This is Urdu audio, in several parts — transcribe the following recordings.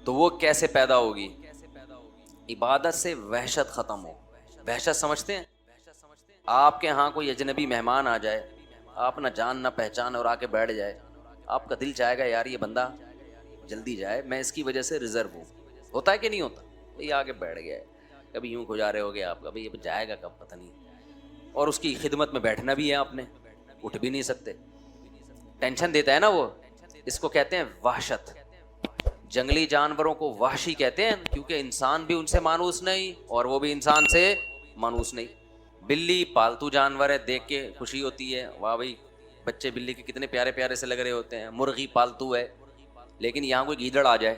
تو وہ کیسے پیدا ہوگی؟ عبادت سے وحشت ختم ہو. وحشت سمجھتے ہیں؟ آپ کے ہاں کوئی اجنبی مہمان آ جائے, آپ نہ جان نہ پہچان, اور آ کے بیٹھ جائے, آپ کا دل چاہے گا یار یہ بندہ جلدی جائے, میں اس کی وجہ سے ریزرو ہوں. ہوتا ہے کہ نہیں ہوتا؟ یہ آ کے بیٹھ گیا ہے, کبھی یوں گزارے ہو گیا آپ کا, بھائی یہ جائے گا کب پتہ نہیں, اور اس کی خدمت میں بیٹھنا بھی ہے آپ نے, اٹھ بھی نہیں سکتے, ٹینشن دیتا ہے نا وہ. اس کو کہتے ہیں وحشت. جنگلی جانوروں کو وحشی کہتے ہیں کیونکہ انسان بھی ان سے مانوس نہیں اور وہ بھی انسان سے مانوس نہیں. بلی پالتو جانور ہے, دیکھ کے خوشی ہوتی ہے, واہ بھائی بچے بلی کے کتنے پیارے پیارے سے لگ رہے ہوتے ہیں. مرغی پالتو ہے, لیکن یہاں کوئی گیدڑ آ جائے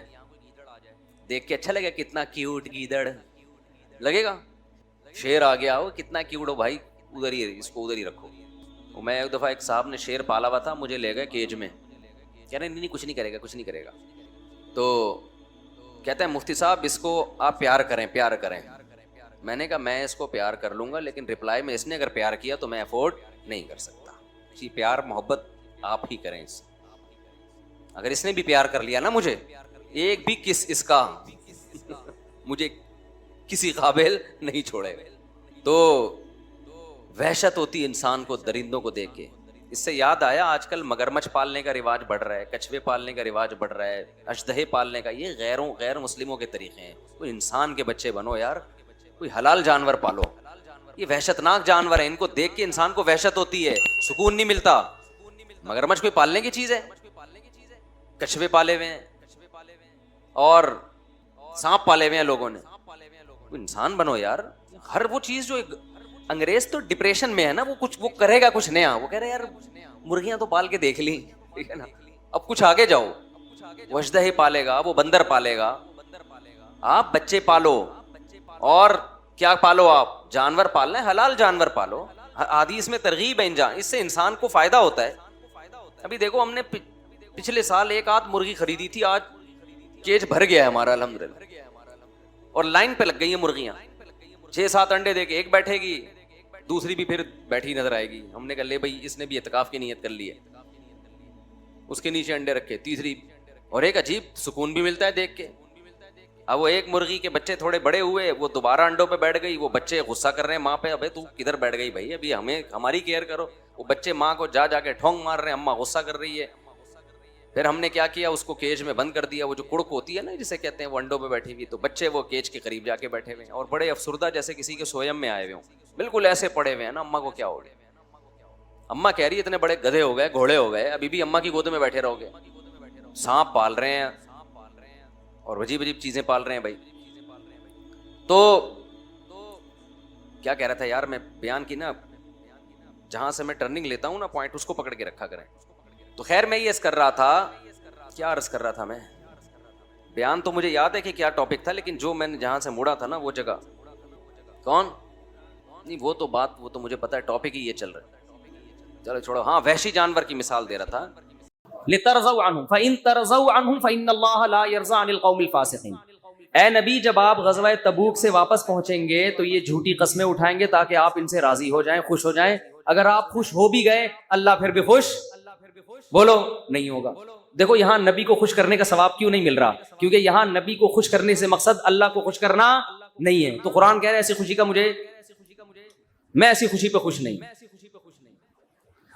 دیکھ کے اچھا لگے, کتنا کیوٹ گیدڑ لگے گا. شیر آ گیا ہو, کتنا کیوٹ ہو بھائی, ادھر ہی اس کو ادھر ہی رکھو. میں ایک دفعہ ایک صاحب نے شیر پالا ہوا تھا, مجھے لے گئے کیج میں, کہہ رہے نہیں کچھ نہیں کرے گا, کچھ نہیں کرے گا. تو کہتے ہیں مفتی صاحب اس کو آپ پیار کریں, پیار کریں. میں نے کہا میں اس کو پیار کر لوں گا, لیکن رپلائی میں اس نے اگر پیار کیا تو میں افورڈ نہیں کر سکتا. جی پیار محبت آپ ہی کریں اس سے. اگر اس نے بھی پیار کر لیا نا مجھے, ایک بھی کس اس کا مجھے کسی قابل نہیں چھوڑے. تو وحشت ہوتی انسان کو درندوں کو دیکھ کے. اس سے یاد آیا, آج کل مگرمچھ پالنے کا رواج بڑھ رہا ہے, کچھوے پالنے کا رواج بڑھ رہا ہے, اژدہے پالنے کا. یہ غیر مسلموں کے طریقے ہیں. کوئی انسان کے بچے بنو یار, کوئی حلال جانور پالو. یہ وحشتناک جانور ہیں, ان کو دیکھ کے انسان کو وحشت ہوتی ہے, سکون نہیں ملتا. مگرمچھ کوئی پالنے کی چیز ہے؟ کچھوے پالے ہوئے ہیں اور سانپ پالے ہوئے ہیں لوگوں نے. کوئی انسان بنو یار. ہر وہ چیز جو انگریز تو ڈپریشن میں ہے نا, وہ کرے گا کچھ نیا. وہ کہہ رہے یار مرغیاں تو پال کے دیکھ لی, ٹھیک ہے نا, اب کچھ آگے جاؤ. وہ اژدہے پالے گا, وہ بندر پالے گا. آپ بچے پالو, اور کیا پالو, آپ جانور پالنا ہے, حلال جانور پالو. حدیث میں ترغیب ہے اس سے انسان کو فائدہ ہوتا ہے. ابھی دیکھو ہم نے پچھلے سال ایک آدھ مرغی خریدی تھی, آج کیج بھر گیا ہے ہمارا الحمدللہ, اور لائن پہ لگ گئی ہیں مرغیاں. 6-7 انڈے دے کے ایک بیٹھے گی, دوسری بھی پھر بیٹھی نظر آئے گی. ہم نے کہا لے بھائی اس نے بھی اعتکاف کی نیت کر لی ہے, اس کے نیچے انڈے رکھے, تیسری, اور ایک عجیب سکون بھی ملتا ہے دیکھ کے. اب وہ ایک مرغی کے بچے تھوڑے بڑے ہوئے, وہ دوبارہ انڈوں پہ بیٹھ گئی. وہ بچے غصہ کر رہے ہیں ماں پہ, ابے تو کدھر بیٹھ گئی بھائی, ابھی ہمیں ہماری کیئر کرو. وہ بچے ماں کو جا کے ٹھونگ مار رہے ہیں, اماں غصہ کر رہی ہے. پھر ہم نے کیا کیا, اس کو کیج میں بند کر دیا. وہ جو کڑک ہوتی ہے نا جسے کہتے ہیں, وہ انڈوں پہ بیٹھی ہوئی, تو بچے وہ کیج کے قریب جا کے بیٹھے ہوئے ہیں, اور بڑے افسردہ جیسے کسی کے سویم میں آئے ہوئے ہوں, بالکل ایسے پڑے ہوئے ہیں نا. اماں کو کیا ہو گیا؟ اماں کہہ رہی ہے اتنے بڑے گدھے ہو گئے, گھوڑے ہو گئے, ابھی بھی اماں کی گود میں بیٹھے رہو گے. سانپ پال رہے ہیں اور عجیب عجیب چیزیں پال رہے ہیں بھائی. تو کیا کہہ رہا تھا یار, میں بیان کی نا, جہاں سے میں ٹرننگ لیتا ہوں نا پوائنٹ, اس کو پکڑ کے رکھا کریں. تو خیر میں یہ عرض کر رہا تھا, کیا عرض کر رہا تھا میں, بیان تو مجھے یاد ہے کہ کیا ٹاپک تھا, لیکن جو میں نے جہاں سے مڑا تھا نا وہ جگہ, کون نہیں, وہ تو بات, وہ تو مجھے پتا ہے, ٹاپک ہی یہ چل رہا ہے. چلو چھوڑو. ہاں وحشی جانور کی مثال دے رہا تھا. لترضوا عنهم فإن ترضوا عنهم فإن الله لا يرضى عن القوم الفاسقين. اے نبی جب آپ غزوہ تبوک سے واپس پہنچیں گے تو یہ جھوٹی قسمیں اٹھائیں گے تاکہ آپ ان سے راضی ہو جائیں, خوش ہو جائیں. اگر آپ خوش ہو بھی گئے, اللہ پھر بھی خوش بولو نہیں ہوگا. دیکھو یہاں نبی کو خوش کرنے کا ثواب کیوں نہیں مل رہا, کیونکہ یہاں نبی کو خوش کرنے سے مقصد اللہ کو خوش کرنا نہیں ہے. تو قرآن کہہ رہا ہے ایسی خوشی کا مجھے, میں ایسی خوشی پہ خوش نہیں.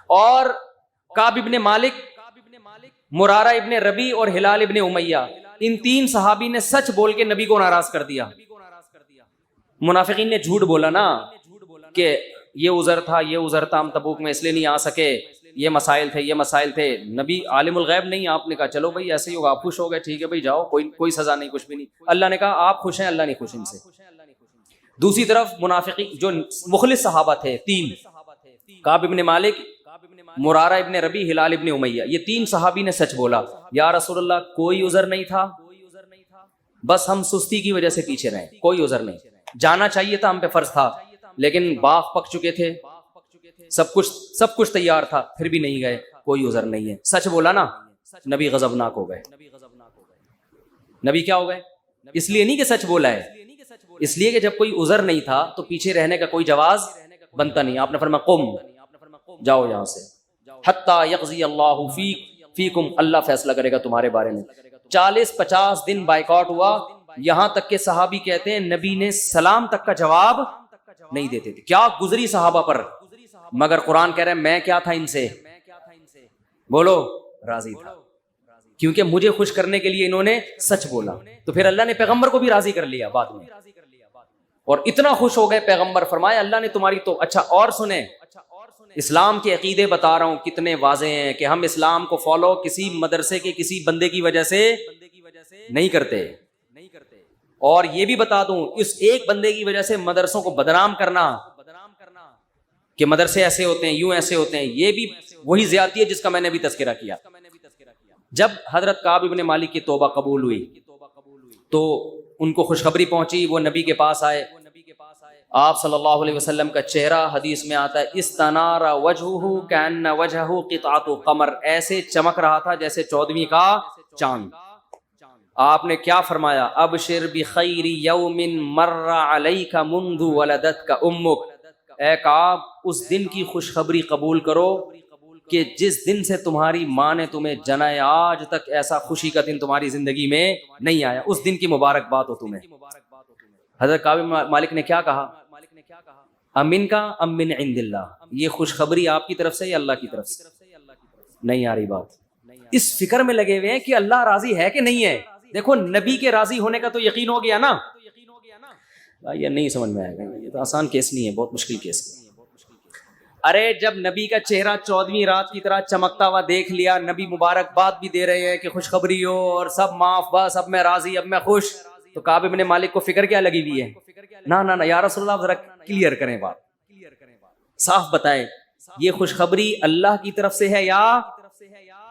اور کعب ابن مالک, مرارہ ابن ربی اور ہلال ابن امیہ, ان 3 صحابی نے سچ بول کے نبی کو ناراض کر دیا. منافقین نے جھوٹ بولا نا کہ یہ عذر تھا, یہ عذر تھا, ہم تبوک میں اس لیے نہیں آ سکے, یہ مسائل تھے, یہ مسائل تھے. نبی عالم الغیب نہیں, آپ نے کہا چلو بھائی ایسے ہی ہوگا, آپ خوش ہو گئے, ٹھیک ہے بھائی جاؤ, کوئی سزا نہیں, کچھ بھی نہیں. اللہ نے کہا آپ خوش ہیں, اللہ نہیں خوش ان سے. دوسری طرف منافقین جو مخلص صحابہ تھے 3, کعب ابن مالک, مرارہ ابن ربی, ہلال ابن امیہ, یہ 3 صحابی نے سچ بولا. یا رسول اللہ کوئی عذر نہیں تھا, بس ہم سستی کی وجہ سے پیچھے رہے, کوئی عذر نہیں. جانا چاہیے تھا, ہم پہ فرض تھا, لیکن باغ پک چکے تھے, سب کچھ تیار تھا, پھر بھی نہیں گئے, کوئی عذر نہیں ہے. سچ بولا نا, نبی غضبناک ہو گئے. نبی کیا ہو گئے؟ اس لیے نہیں کہ سچ بولا ہے, اس لیے کہ جب کوئی عذر نہیں تھا تو پیچھے رہنے کا کوئی جواز بنتا نہیں. آپ نے فرمایا قم, جاؤ یہاں سے, حتی یقضی اللہ فیکم, اللہ فیصلہ کرے گا تمہارے بارے میں. 40-50 دن بائیکاٹ ہوا، یہاں تک کہ صحابی کہتے ہیں نبی نے سلام تک کا جواب نہیں دیتے تھے. کیا گزری صحابہ پر، مگر قرآن کہہ رہے ہیں میں کیا تھا ان سے، بولو راضی تھا، کیونکہ مجھے خوش کرنے کے لیے انہوں نے سچ بولا. تو پھر اللہ نے پیغمبر کو بھی راضی کر لیا بعد میں، اور اتنا خوش ہو گئے پیغمبر، فرمایا اللہ نے تمہاری تو. اچھا اور سنیں، اسلام کے عقیدے بتا رہا ہوں کتنے واضح ہیں کہ ہم اسلام کو فالو کسی مدرسے کے کسی بندے کی وجہ سے نہیں کرتے. اور یہ بھی بتا دوں اس ایک بندے کی وجہ سے مدرسوں کو بدنام کرنا کہ مدرسے ایسے ہوتے ہیں یوں ایسے ہوتے ہیں، یہ بھی وہی زیادتی ہے جس کا میں نے بھی تذکرہ کیا. جب حضرت کعب ابن مالک کی توبہ قبول ہوئی تو ان کو خوشخبری پہنچی، وہ نبی کے پاس آئے. آپ صلی اللہ علیہ وسلم کا چہرہ حدیث میں آتا ہے استنار وجہہ کأن وجہہ قطعۃ قمر، ایسے چمک رہا تھا جیسے 14ویں کا چاند. آپ نے کیا فرمایا، ابشر بخیر یوم مر علیک منذ ولدتک امک، اے کعب اس دن کی خوشخبری قبول کرو کہ جس دن سے تمہاری ماں نے تمہیں جنا ہے، آج تک ایسا خوشی کا دن تمہاری زندگی میں نہیں آیا، اس دن کی مبارکباد ہو تمہیں. حضرت کعب مالک نے کیا کہا، امن کا ام من عند اللہ، یہ خوشخبری آپ کی طرف سے یا اللہ کی طرف سے؟ نہیں آ رہی بات. اس فکر میں لگے ہوئے ہیں کہ اللہ راضی ہے کہ نہیں ہے. دیکھو نبی کے راضی ہونے کا تو یقین ہو گیا نا. یہ نہیں سمجھ میں آئے گا، یہ تو آسان کیس نہیں ہے، بہت مشکل کیس ہے. ارے جب نبی کا چہرہ 14ویں رات کی طرح چمکتا ہوا دیکھ لیا، نبی مبارکباد بھی دے رہے ہیں کہ خوشخبری ہو اور سب معاف، بس اب میں راضی، اب میں خوش، تو کعب ابن مالک کو فکر کیا لگی ہوئی ہے، نہ یا رسول اللہ ذرا کلیئر کریں بات، صاف بتائیں یہ خوشخبری اللہ کی طرف سے ہے یا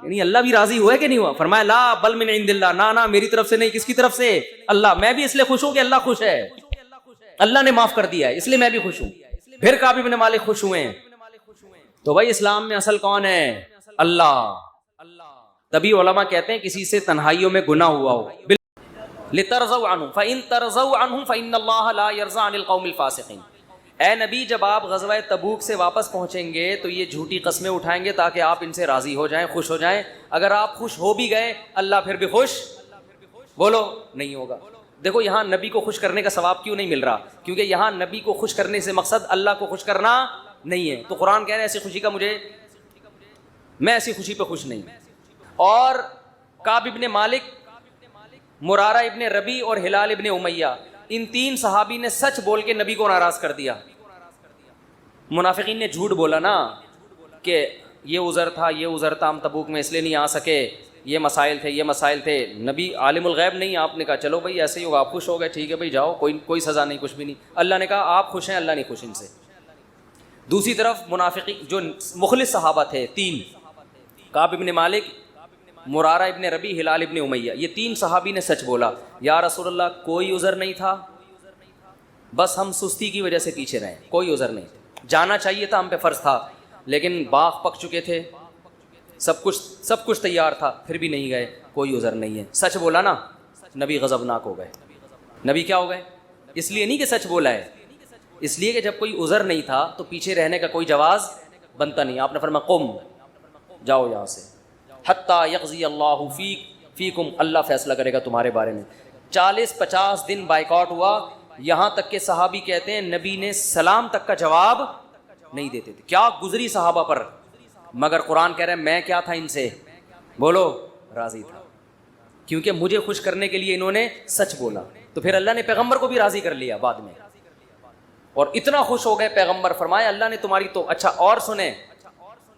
یعنی اللہ بھی راضی ہوا ہے کہ نہیں ہوا؟ فرمایا لا بل من عند اللہ، نہ میری طرف سے نہیں، کس کی طرف سے؟ اللہ. میں بھی اس لیے خوش ہوں کہ اللہ خوش ہے، اللہ نے معاف کر دیا ہے، اس لیے میں بھی خوش ہوں. پھر کعب ابن مالک خوش ہوئے ہیں. تو بھائی اسلام میں اصل کون ہے؟ اللہ. تبھی علماء کہتے ہیں کسی سے تنہائیوں میں گناہ ہوا ہو لترضوا عنہ فإن ترضوا عنہ فإن اللہ لا يرضى عن القوم الفاسقین. اے نبی جب آپ غزوہ تبوک سے واپس پہنچیں گے تو یہ جھوٹی قسمیں اٹھائیں گے تاکہ آپ ان سے راضی ہو جائیں، خوش ہو جائیں. اگر آپ خوش ہو بھی گئے اللہ پھر بھی خوش بولو نہیں ہوگا. دیکھو یہاں نبی کو خوش کرنے کا ثواب کیوں نہیں مل رہا؟ کیونکہ یہاں نبی کو خوش کرنے سے مقصد اللہ کو خوش کرنا نہیں ہے. تو قرآن کہہ رہے ہیں ایسی خوشی کا میں ایسی خوشی پہ خوش نہیں. اور کعب ابن مالک، مرارہ ابن ربی اور ہلال ابن امیہ، ان 3 صحابی نے سچ بول کے نبی کو ناراض کر دیا. منافقین نے جھوٹ بولا نا کہ یہ عذر تھا یہ عذر تھا، ہم تبوک میں اس لیے نہیں آ سکے، یہ مسائل تھے یہ مسائل تھے. نبی عالم الغیب نہیں، آپ نے کہا چلو بھائی ایسے ہی ہوگا، آپ خوش ہو گئے ٹھیک ہے بھائی جاؤ، کوئی سزا نہیں کچھ بھی نہیں. اللہ نے کہا آپ خوش ہیں، اللہ نہیں خوش ان سے. دوسری طرف منافقین جو مخلص صحابہ تھے 3، کعب ابن مالک، مرارہ ابن ربی، ہلال ابن امیہ، یہ 3 صحابی نے سچ بولا. یا رسول اللہ کوئی عذر نہیں تھا، بس ہم سستی کی وجہ سے پیچھے رہے، کوئی عذر نہیں. جانا چاہیے تھا، ہم پہ فرض تھا، لیکن باغ پک چکے تھے، سب کچھ تیار تھا، پھر بھی نہیں گئے، کوئی عذر نہیں ہے. سچ بولا نا، نبی غضبناک ہو گئے. نبی کیا ہو گئے؟ اس لیے نہیں کہ سچ بولا ہے، اس لیے کہ جب کوئی عذر نہیں تھا تو پیچھے رہنے کا کوئی جواز بنتا نہیں. آپ نے فرمایا قم، جاؤ یہاں سے، حتیٰ یقضی اللہ فیکم، اللہ فیصلہ کرے گا تمہارے بارے میں. 40-50 دن بائیکاٹ ہوا، یہاں تک کہ صحابی کہتے ہیں نبی نے سلام تک کا جواب نہیں دیتے تھے. کیا گزری صحابہ پر، مگر قرآن کہہ رہے ہیں میں کیا تھا ان سے، بولو راضی تھا، کیونکہ مجھے خوش کرنے کے لیے انہوں نے سچ بولا. تو پھر اللہ نے پیغمبر کو بھی راضی کر لیا بعد میں، اور اتنا خوش ہو گئے پیغمبر، فرمایا اللہ نے تمہاری تو. اچھا اور سنیں،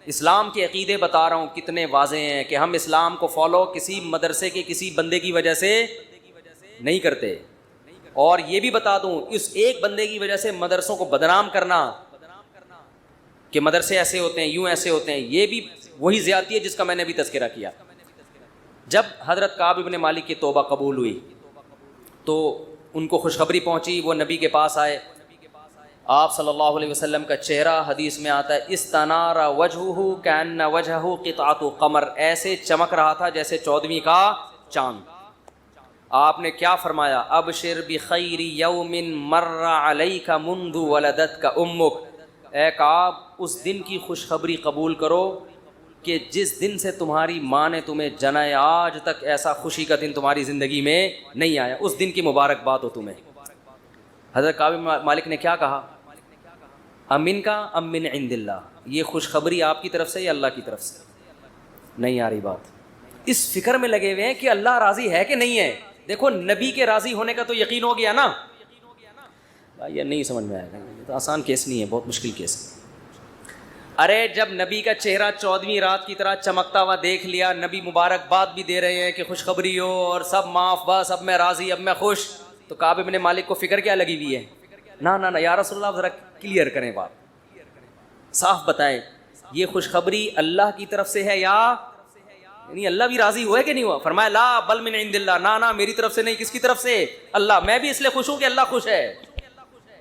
اسلام کے عقیدے بتا رہا ہوں کتنے واضح ہیں کہ ہم اسلام کو فالو کسی مدرسے کے کسی بندے کی وجہ سے نہیں کرتے. اور یہ بھی بتا دوں اس ایک بندے کی وجہ سے مدرسوں کو بدنام کرنا کہ مدرسے ایسے ہوتے ہیں یوں ایسے ہوتے ہیں، یہ بھی وہی زیادتی ہے جس کا میں نے بھی تذکرہ کیا. جب حضرت کعب ابن مالک کی توبہ قبول ہوئی تو ان کو خوشخبری پہنچی، وہ نبی کے پاس آئے. آپ صلی اللہ علیہ وسلم کا چہرہ حدیث میں آتا ہے استنار وجہہ کأن وجہہ قطعۃ قمر، ایسے چمک رہا تھا جیسے 14ویں کا چاند. آپ نے کیا فرمایا، ابشر بخیر یوم مر علیک منذ ولدتک امک، اے کعب اس دن کی خوشخبری قبول کرو کہ جس دن سے تمہاری ماں نے تمہیں جنا ہے آج تک ایسا خوشی کا دن تمہاری زندگی میں نہیں آیا, اس دن کی مبارکباد ہو تمہیں. حضرت کعب بن مالک نے کیا کہا؟ امن کا ام من عند اللہ, یہ خوشخبری آپ کی طرف سے یا اللہ کی طرف سے؟ نہیں آ رہی بات. اس فکر میں لگے ہوئے ہیں کہ اللہ راضی ہے کہ نہیں ہے. دیکھو نبی کے راضی ہونے کا تو یقین ہو گیا نا. یہ نہیں سمجھ میں آئے گا, یہ تو آسان کیس نہیں ہے, بہت مشکل کیس ہے. ارے جب نبی کا چہرہ 14ویں رات کی طرح چمکتا ہوا دیکھ لیا, نبی مبارکباد بھی دے رہے ہیں کہ خوشخبری ہو اور سب معاف, بس اب میں راضی, اب میں خوش, تو کعب بن مالک کو فکر کیا لگی ہوئی ہے؟ نہ یا رسول اللہ ذرا کلیئر کریں بات, صاف بتائیں یہ خوشخبری اللہ کی طرف سے ہے یا یعنی اللہ بھی راضی ہوا ہے کہ نہیں ہوا؟ فرمایا لا بل من عند اللہ, نہ میری طرف سے نہیں, کس کی طرف سے؟ اللہ. میں بھی اس لیے خوش ہوں کہ اللہ خوش ہے,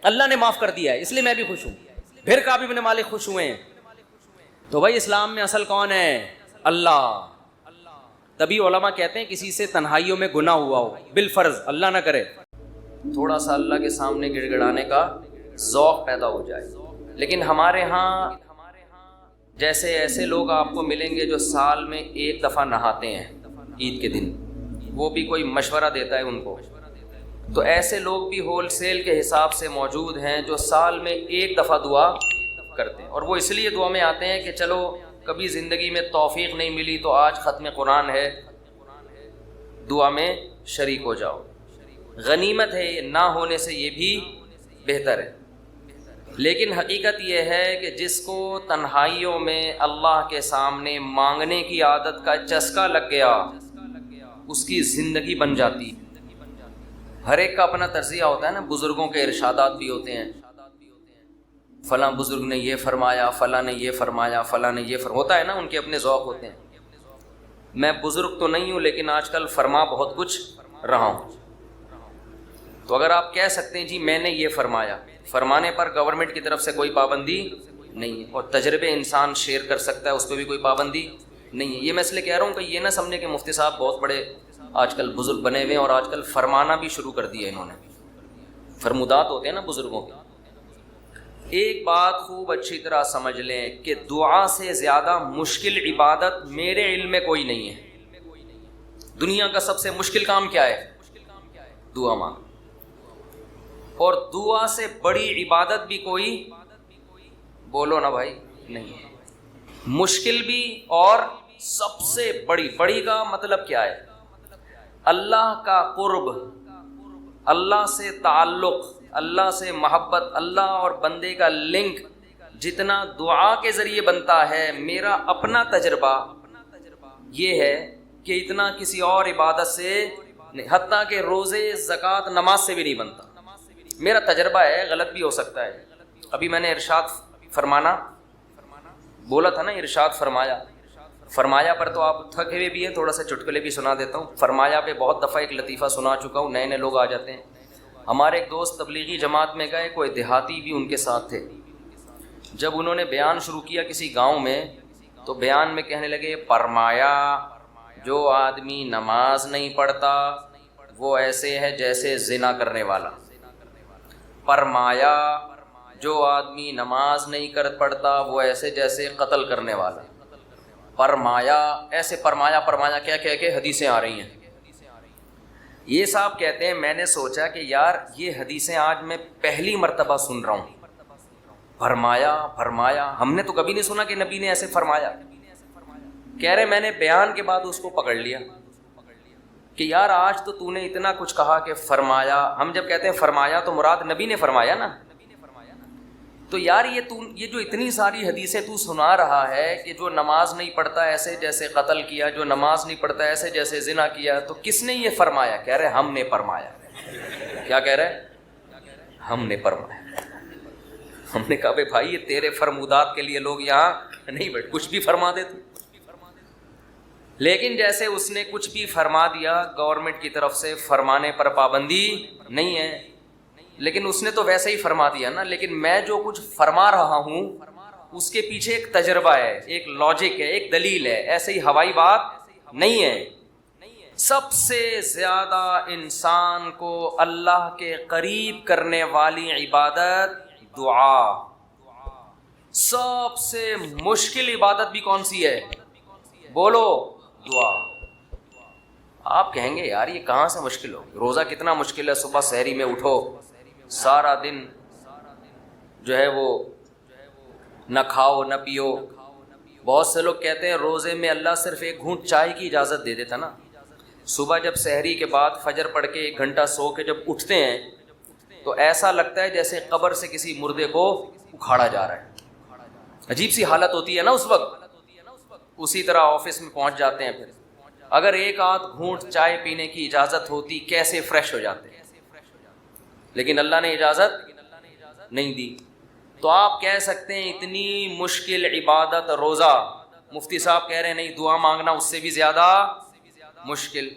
اللہ نے معاف کر دیا ہے, اس لیے میں بھی خوش ہوں. پھر کعب بن مالک خوش ہوئے ہیں. تو بھائی اسلام میں اصل کون ہے؟ اللہ. تبھی علماء کہتے ہیں کسی سے تنہائیوں میں گناہ ہوا ہو بالفرض, اللہ نہ کرے, تھوڑا سا اللہ کے سامنے گڑ گڑانے کا ذوق پیدا ہو جائے. لیکن ہمارے ہاں جیسے ایسے لوگ آپ کو ملیں گے جو سال میں ایک دفعہ نہاتے ہیں عید کے دن, وہ بھی کوئی مشورہ دیتا ہے ان کو, تو ایسے لوگ بھی ہول سیل کے حساب سے موجود ہیں جو سال میں ایک دفعہ دعا کرتے ہیں, اور وہ اس لیے دعا میں آتے ہیں کہ چلو کبھی زندگی میں توفیق نہیں ملی تو آج ختم قرآن ہے, دعا میں شریک ہو جاؤ. غنیمت ہے, نہ ہونے سے یہ بھی بہتر ہے. لیکن حقیقت یہ ہے کہ جس کو تنہائیوں میں اللہ کے سامنے مانگنے کی عادت کا چسکا لگ گیا, اس کی زندگی بن جاتی. ہر ایک کا اپنا تجزیہ ہوتا ہے نا, بزرگوں کے ارشادات بھی ہوتے ہیں, فلاں بزرگ نے یہ فرمایا, فلاں نے یہ فرمایا, فلاں نے یہ ہوتا ہے نا, ان کے اپنے ذوق ہوتے ہیں. میں بزرگ تو نہیں ہوں لیکن آج کل فرما بہت کچھ رہا ہوں. تو اگر آپ کہہ سکتے ہیں جی میں نے یہ فرمایا, فرمانے پر گورنمنٹ کی طرف سے کوئی پابندی نہیں ہے, اور تجربے انسان شیئر کر سکتا ہے, اس پہ بھی کوئی پابندی نہیں ہے. یہ میں اس لیے کہہ رہا ہوں کہ یہ نہ سمجھے کہ مفتی صاحب بہت بڑے آج کل بزرگ بنے ہوئے ہیں اور آج کل فرمانا بھی شروع کر دیا انہوں نے. فرمودات ہوتے ہیں نا بزرگوں کے. ایک بات خوب اچھی طرح سمجھ لیں کہ دعا سے زیادہ مشکل عبادت میرے علم میں کوئی نہیں ہے. دنیا کا سب سے مشکل کام کیا ہے؟ دعا مانگ. اور دعا سے بڑی عبادت بھی کوئی, بولو نا بھائی, نہیں ہے. مشکل بھی اور سب سے بڑی. بڑی کا مطلب کیا ہے؟ اللہ کا قرب, اللہ سے تعلق, اللہ سے محبت, اللہ اور بندے کا لنک جتنا دعا کے ذریعے بنتا ہے, میرا اپنا تجربہ یہ ہے کہ اتنا کسی اور عبادت سے نہیں, حتیٰ کہ روزے, زکوٰۃ, نماز سے بھی نہیں بنتا. میرا تجربہ ہے, غلط بھی ہو سکتا ہے. ابھی میں نے ارشاد فرمانا بولا تھا نا, ارشاد فرمایا. فرمایا پر تو آپ تھکے ہوئے بھی ہیں, تھوڑا سا چٹکلے بھی سنا دیتا ہوں. فرمایا پہ بہت دفعہ ایک لطیفہ سنا چکا ہوں, نئے لوگ آ جاتے ہیں. ہمارے ایک دوست تبلیغی جماعت میں گئے, کوئی دیہاتی بھی ان کے ساتھ تھے. جب انہوں نے بیان شروع کیا کسی گاؤں میں, تو بیان میں کہنے لگے فرمایا جو آدمی نماز نہیں پڑھتا وہ ایسے ہے جیسے زنا کرنے والا. فرمایا جو آدمی نماز نہیں پڑھتا وہ ایسے جیسے قتل کرنے والا. فرمایا ایسے فرمایا کیا کہہ کے حدیثیں آ رہی ہیں. یہ صاحب کہتے ہیں میں نے سوچا کہ یار یہ حدیثیں آج میں پہلی مرتبہ سن رہا ہوں. فرمایا ہم نے تو کبھی نہیں سنا کہ نبی نے ایسے فرمایا. کہہ رہے میں نے بیان کے بعد اس کو پکڑ لیا کہ یار آج تو نے اتنا کچھ کہا کہ فرمایا. ہم جب کہتے ہیں فرمایا تو مراد نبی نے فرمایا نا. تو یار یہ جو اتنی ساری حدیثیں تو سنا رہا ہے کہ جو نماز نہیں پڑھتا ایسے جیسے قتل کیا, جو نماز نہیں پڑھتا ایسے جیسے زنا کیا, تو کس نے یہ فرمایا؟ کہہ رہے ہم نے فرمایا. کیا کہہ رہے؟ ہم نے فرمایا. ہم نے کہا بھائی یہ تیرے فرمودات کے لیے لوگ یہاں نہیں بیٹھے, کچھ بھی فرما دے تو. لیکن جیسے اس نے کچھ بھی فرما دیا, گورنمنٹ کی طرف سے فرمانے پر پابندی نہیں ہے, لیکن اس نے تو ویسے ہی فرما دیا نا. لیکن میں جو کچھ فرما رہا ہوں اس کے پیچھے ایک تجربہ ہے, ایک لاجک ہے, ایک دلیل ہے, ایسے ہی ہوائی بات نہیں ہے. سب سے زیادہ انسان کو اللہ کے قریب کرنے والی عبادت دعا. سب سے مشکل عبادت بھی کون سی ہے؟ بولو دعا. آپ کہیں گے یار یہ کہاں سے مشکل ہو, روزہ کتنا مشکل ہے, صبح سحری میں اٹھو, سارا دن جو ہے وہ نہ کھاؤ نہ پیو. بہت سے لوگ کہتے ہیں روزے میں اللہ صرف ایک گھونٹ چائے کی اجازت دے دیتا نا. صبح جب سحری کے بعد فجر پڑھ کے 1 گھنٹہ سو کے جب اٹھتے ہیں تو ایسا لگتا ہے جیسے قبر سے کسی مردے کو اکھاڑا جا رہا ہے. عجیب سی حالت ہوتی ہے نا اس وقت. اسی طرح آفس میں پہنچ جاتے ہیں, پھر اگر ایک آدھ گھونٹ چائے پینے کی اجازت ہوتی کیسے فریش ہو جاتے ہیں, لیکن اللہ نے اجازت نہیں دی. تو آپ کہہ سکتے ہیں اتنی مشکل عبادت روزہ, مفتی صاحب کہہ رہے ہیں نہیں دعا مانگنا اس سے بھی زیادہ مشکل.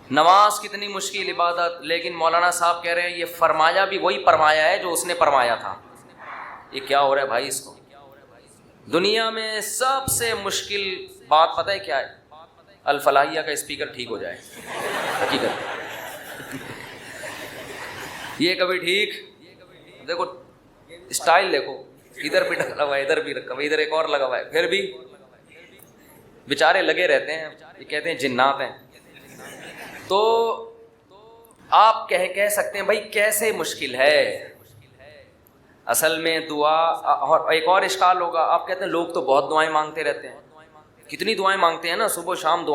نماز کتنی مشکل عبادت, لیکن مولانا صاحب کہہ رہے ہیں یہ فرمایا بھی وہی فرمایا ہے جو اس نے فرمایا تھا. یہ کیا ہو رہا ہے بھائی اس کو. دنیا میں سب سے مشکل بات پتہ ہے کیا ہے؟ الفلاحیہ کا اسپیکر ٹھیک ہو جائے. حقیقت یہ کبھی ٹھیک, دیکھو اسٹائل دیکھو, ادھر بھی لگا ہوا ہے, ادھر بھی رکھا ہوا ہے, ادھر ایک اور لگا ہوا ہے, پھر بھی بیچارے لگے رہتے ہیں. یہ کہتے ہیں جنات ہیں. تو آپ کہہ سکتے ہیں بھائی کیسے مشکل ہے. اصل میں دعا, اور ایک اور اشکال ہوگا, آپ کہتے ہیں لوگ تو بہت دعائیں مانگتے رہتے ہیں. کتنی دعائیں مانگتے ہیں نا, صبح شام دعائیں